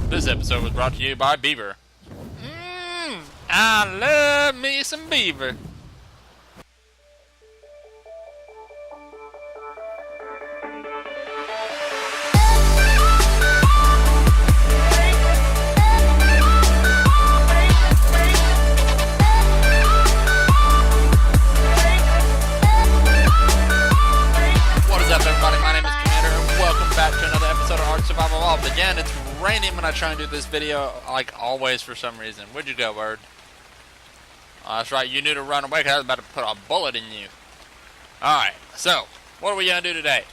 This episode was brought to you by Beaver. I love me some Beaver. What is up, everybody? My name is Commander, and welcome back to another episode of Ark Survival Evolved. Again, it's raining when I try and do this video, like always for some reason. Where'd you go, bird? Oh, that's right, you knew to run away because I was about to put a bullet in you. Alright, so, what are we going to do today?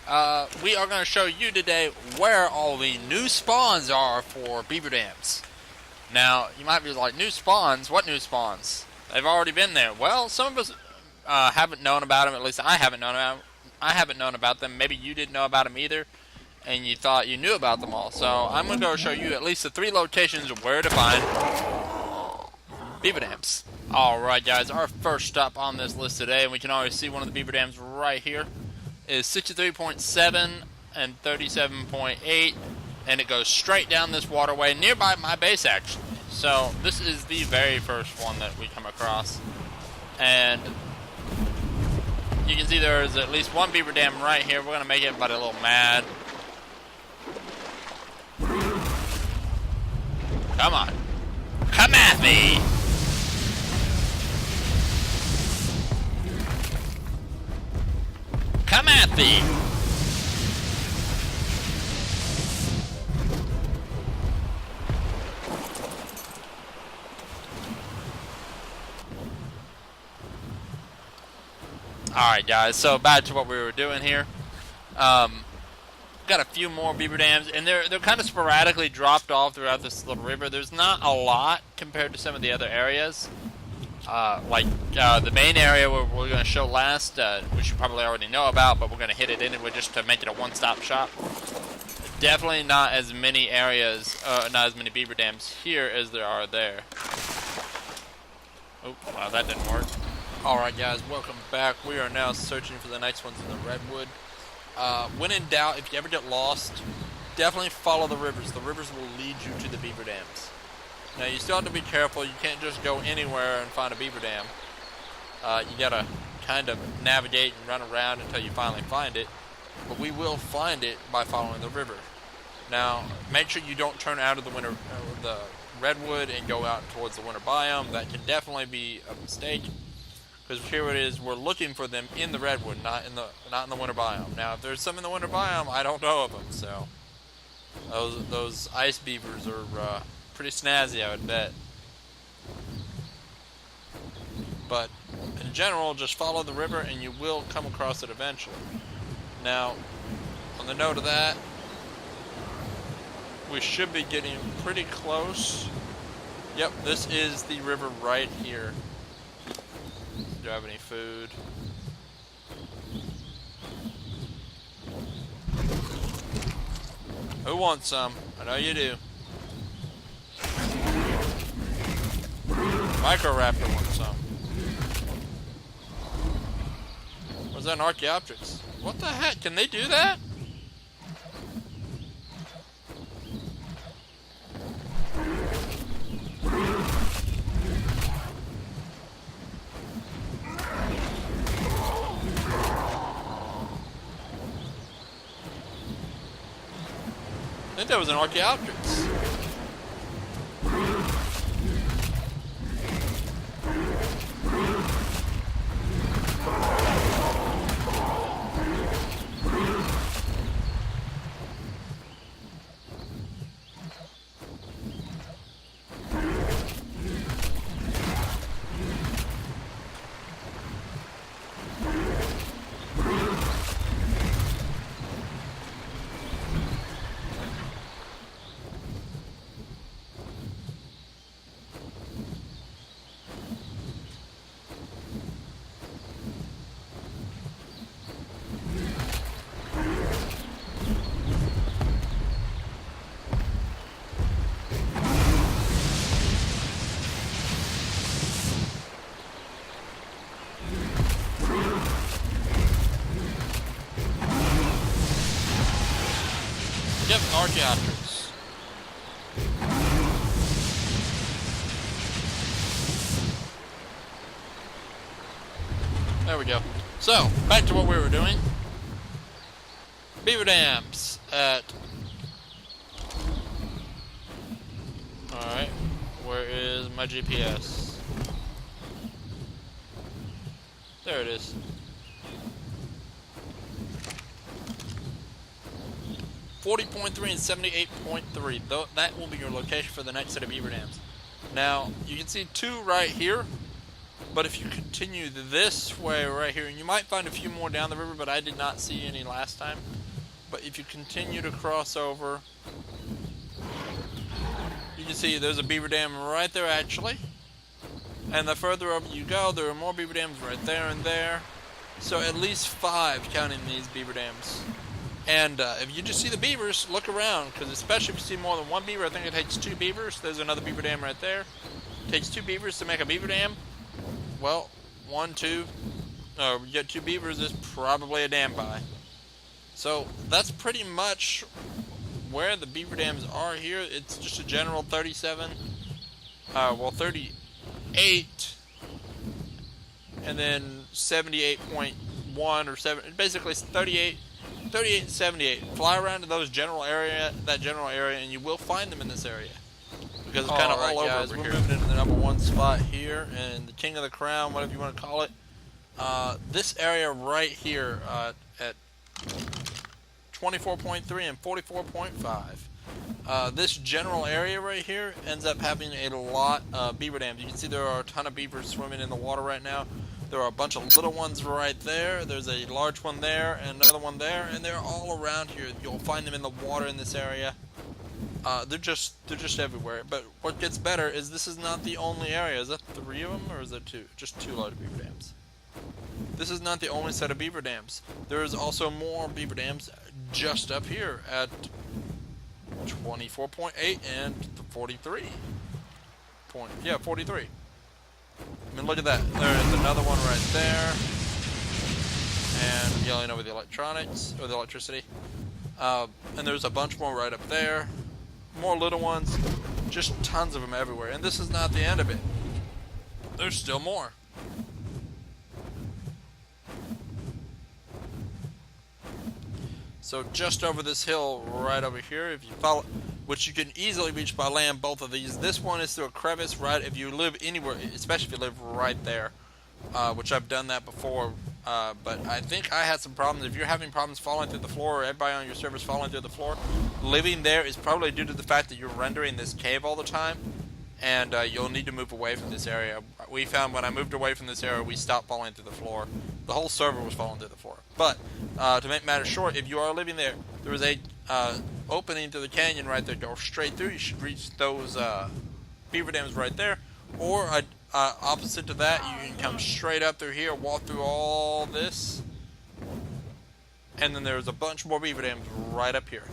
We are going to show you today where all the new spawns are for beaver dams. Now, you might be like, new spawns? What new spawns? They've already been there. Well, some of us haven't known about them, at least I haven't known about them. Maybe you didn't know about them either, and you thought you knew about them all. So I'm going to go show you at least the 3 locations where to find beaver dams. Alright guys, our first stop on this list today, and we can already see one of the beaver dams right here, is 63.7 and 37.8, and it goes straight down this waterway nearby my base actually. So this is the very first one that we come across, and you can see there is at least one beaver dam right here. We're going to make everybody a little mad. Come on. Come at me! Come at me! Alright guys, so back to what we were doing here. Got a few more beaver dams, and they're kind of sporadically dropped off throughout this little river. There's not a lot compared to some of the other areas. The main area where we're going to show last, which you probably already know about, but we're going to hit it anyway just to make it a one-stop shop. Definitely not as many areas, not as many beaver dams here as there are there. Oh, wow, that didn't work. Alright guys, welcome back. We are now searching for the nice ones in the redwood. When in doubt, if you ever get lost, definitely follow the rivers. The rivers will lead you to the beaver dams. Now you still have to be careful. You can't just go anywhere and find a beaver dam. You gotta kind of navigate and run around until you finally find it. But we will find it by following the river. Now, make sure you don't turn out of the redwood and go out towards the winter biome. That can definitely be a mistake. Because here it is, we're looking for them in the redwood, not in the winter biome. Now, if there's some in the winter biome, I don't know of them. So, those ice beavers are pretty snazzy, I would bet. But in general, just follow the river, and you will come across it eventually. Now, on the note of that, we should be getting pretty close. Yep, this is the river right here. Do I have any food? Who wants some? I know you do. Microraptor wants some. Was that an Archaeopteryx? What the heck? Can they do that? I think that was an Archaeopteryx. Yep, Archaeopteryx. There we go. So, back to what we were doing. Beaver dams at... Alright, where is my GPS? There it is. .3 and 78.3. That will be your location for the next set of beaver dams. Now, you can see 2 right here, but if you continue this way right here, and you might find a few more down the river, but I did not see any last time. But if you continue to cross over, you can see there's a beaver dam right there actually. And the further up you go, there are more beaver dams right there and there. So at least 5 counting these beaver dams. And if you just see the beavers, look around, because especially if you see more than 1 beaver, I think it takes 2 beavers. There's another beaver dam right there. It takes 2 beavers to make a beaver dam. Well, 1, 2, you get 2 beavers, there's probably a dam by. So that's pretty much where the beaver dams are here. It's just a general 37, 38, and then 78.1 or 7, basically 38 and 78. Fly around to that general area, and you will find them in this area. Because it's kind of all over guys, over here. We're moving into the number 1 spot here, and the King of the Crown, whatever you want to call it. This area right here at 24.3 and 44.5. This general area right here ends up having a lot of beaver dams. You can see there are a ton of beavers swimming in the water right now. There are a bunch of little ones right there. There's a large one there and another one there, and they're all around here. You'll find them in the water in this area. They're just everywhere. But what gets better is this is not the only area. Is that 3 of them, or is that 2? Just 2 large beaver dams. This is not the only set of beaver dams. There is also more beaver dams just up here at 24.8 and 43. 43. I mean, look at that. There is another one right there. And I'm yelling over the electronics, or the electricity. And there's a bunch more right up there. More little ones. Just tons of them everywhere. And this is not the end of it. There's still more. So just over this hill right over here, if you follow, which you can easily reach by land, both of these. This one is through a crevice, right? If you live anywhere, especially if you live right there, which I've done that before, but I think I had some problems. If you're having problems falling through the floor, or everybody on your server's falling through the floor, living there is probably due to the fact that you're rendering this cave all the time, and you'll need to move away from this area. We found when I moved away from this area, we stopped falling through the floor. The whole server was falling through the floor. But to make matters short, if you are living there, there is a opening to the canyon right there. Go straight through. You should reach those beaver dams right there. Or opposite to that, you can come straight up through here, walk through all this, and then there's a bunch more beaver dams right up here.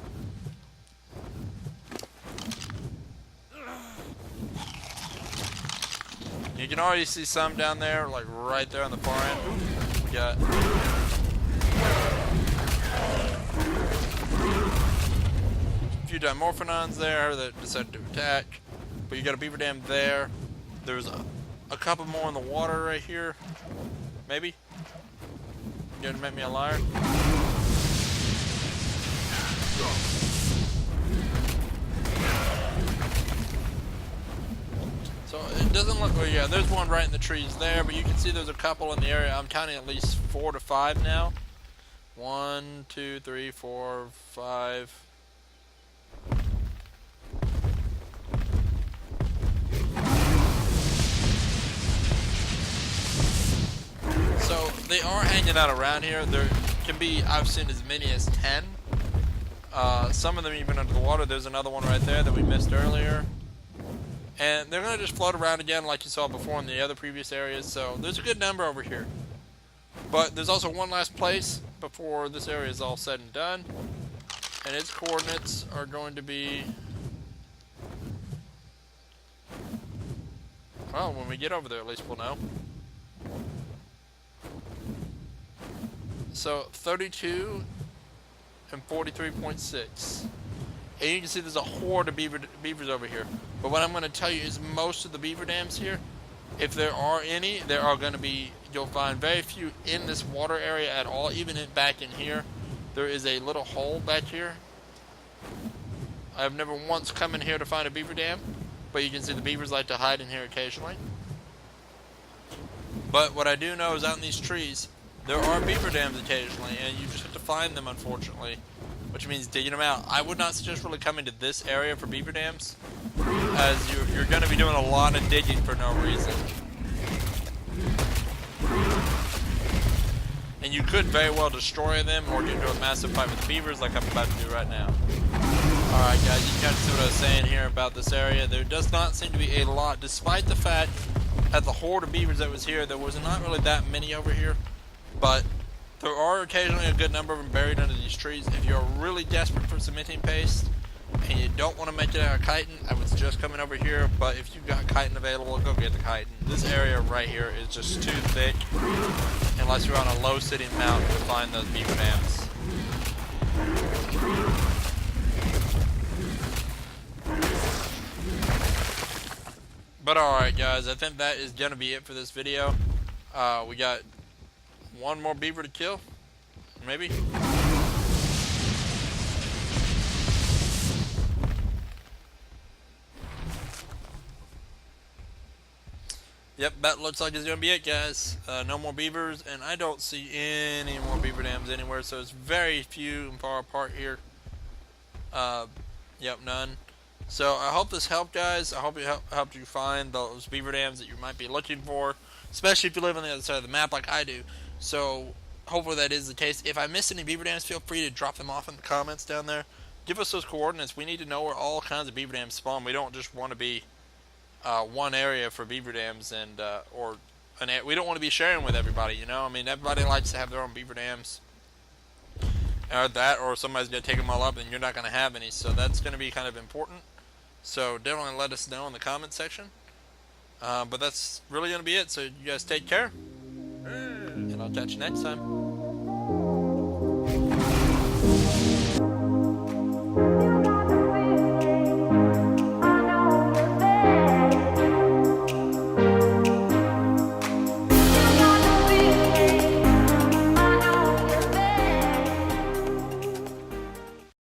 You can already see some down there, like right there on the far end. We got a few Dimorphodons there that decided to attack. But you got a beaver dam there. There's a couple more in the water right here. Maybe? You gonna make me a liar? So it doesn't look, well, yeah, there's one right in the trees there, but you can see there's a couple in the area. I'm counting at least 4 to 5 now. 1, 2, 3, 4, 5. So they are hanging out around here. There can be, I've seen as many as 10. Some of them even under the water. There's another one right there that we missed earlier. And they're going to just float around again like you saw before in the other previous areas. So there's a good number over here. But there's also one last place before this area is all said and done. And its coordinates are going to be... well, when we get over there at least we'll know. So 32 and 43.6. And you can see there's a horde of beavers over here. But what I'm going to tell you is most of the beaver dams here If there are any, there are going to be, you'll find very few in this water area at all. Even back in here, there is a little hole back here. I've never once come in here to find a beaver dam, but you can see the beavers like to hide in here occasionally. But what I do know is out in these trees, there are beaver dams occasionally, and you just have to find them, unfortunately, which means digging them out. I would not suggest really coming to this area for beaver dams, as you're going to be doing a lot of digging for no reason. And you could very well destroy them or get into a massive fight with the beavers like I'm about to do right now. Alright guys, you can kind of see what I was saying here about this area. There does not seem to be a lot, despite the fact that the horde of beavers that was here, there was not really that many over here. But there are occasionally a good number of them buried under these trees. If you're really desperate for cementing paste and you don't want to make it out of chitin, I would suggest coming over here. But if you've got chitin available, go get the chitin. This area right here is just too thick, unless you're on a low-sitting mountain, to find those beaver dams. But alright guys, I think that is going to be it for this video. We got one more beaver to kill, maybe. Yep, that looks like it's going to be it, guys. No more beavers, and I don't see any more beaver dams anywhere, so it's very few and far apart here. Yep, none. So I hope this helped, guys. I hope it helped you find those beaver dams that you might be looking for, especially if you live on the other side of the map like I do. So hopefully that is the case. If I missed any beaver dams, feel free to drop them off in the comments down there. Give us those coordinates. We need to know where all kinds of beaver dams spawn. We don't just want to be one area for beaver dams, and we don't want to be sharing with everybody, you know. I mean, everybody likes to have their own beaver dams, or somebody's going to take them all up and you're not going to have any, so that's going to be kind of important. So definitely let us know in the comment section. But that's really going to be it, so you guys take care, and I'll catch you next time.